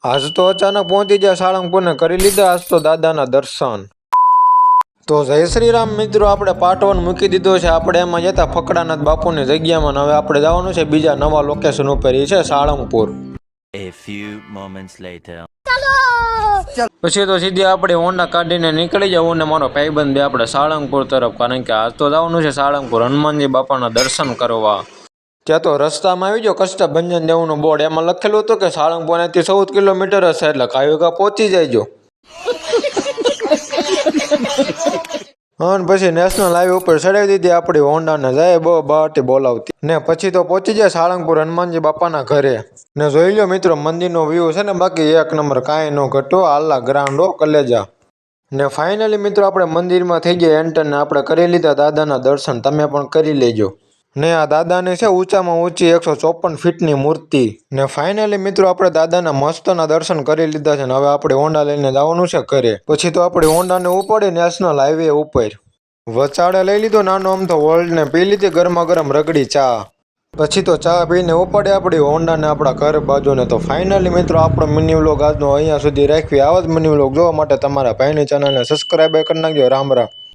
આજ તો અચાનક પહોંચી ગયા સાળંગપુરને કરી લીધા આજ તો દાદાના દર્શન। તો જય શ્રી રામ મિત્રો, આપણે પાર્ટ 1 મૂકી દીધો છે। આપણે એમાં જતા ફકડાનાથ બાપુની જગ્યામાં, હવે આપણે જવાનું છે બીજા નવા લોકેશન ઉપર, એ છે Salangpur. A few moments later. પછી તો સીધી આપણે હોન્ડા કાઢીને નીકળી જવું ને મારો ભાઈબંધ બે આપણે સાળંગપુર તરફ, કારણ કે આજ તો જવાનું છે સાળંગપુર હનુમાનજી બાપાના દર્શન કરવા। ત્યાં તો રસ્તામાં આવી ગયો કષ્ટભંજન દેવનું બોર્ડ, એમાં લખેલું હતું કે સાળંગપુર અહીંથી 14 કિલોમીટર હશે, એટલે કાયકા પહોંચી જાયજો। અને પછી નેશનલ હાઈવે ઉપર ચડાવી દીધી આપણી હોન્ડાને, જાય બહુ બાટી બોલાવતી ને પછી તો પહોંચી જાય સાળંગપુર હનુમાનજી બાપાના ઘરે। ને જોઈ લો મિત્રો, મંદિરનો વ્યૂ છે ને બાકી એક નંબર, કાંઈ ન ઘટો, આલ્લા ગ્રાન્ડો કલેજા। ને ફાઇનલી મિત્રો આપણે મંદિરમાં થઈ ગયા એન્ટર ને આપણે કરી લીધા દાદાના દર્શન, તમે પણ કરી લેજો। ને આ દાદાની છે ઊંચામાં ઊંચી 154 ફીટની મૂર્તિ। ને ફાઇનલી મિત્રો આપણે દાદાના મસ્તના દર્શન કરી લીધા છે ને હવે આપણે હોન્ડા લઈને જવાનું છે ઘરે। પછી તો આપણે હોન્ડાને ઉપાડી નેશનલ હાઈવે ઉપર વચાડે લઈ લીધો નાનો અમથો વર્લ્ડ ને પી લીધી ગરમા ગરમ રગડી ચા। પછી તો ચા પીને ઉપાડે આપણી હોન્ડાને આપણા ઘર બાજુને। તો ફાઇનલી મિત્રો આપણો મિની વ્લોગ આજનો અહીંયા સુધી રાખવી। આવા જ મિની વ્લોગ જોવા માટે તમારા ભાઈની ચેનલને સબસ્ક્રાઈબ કરી નાખજો। રામ રામ।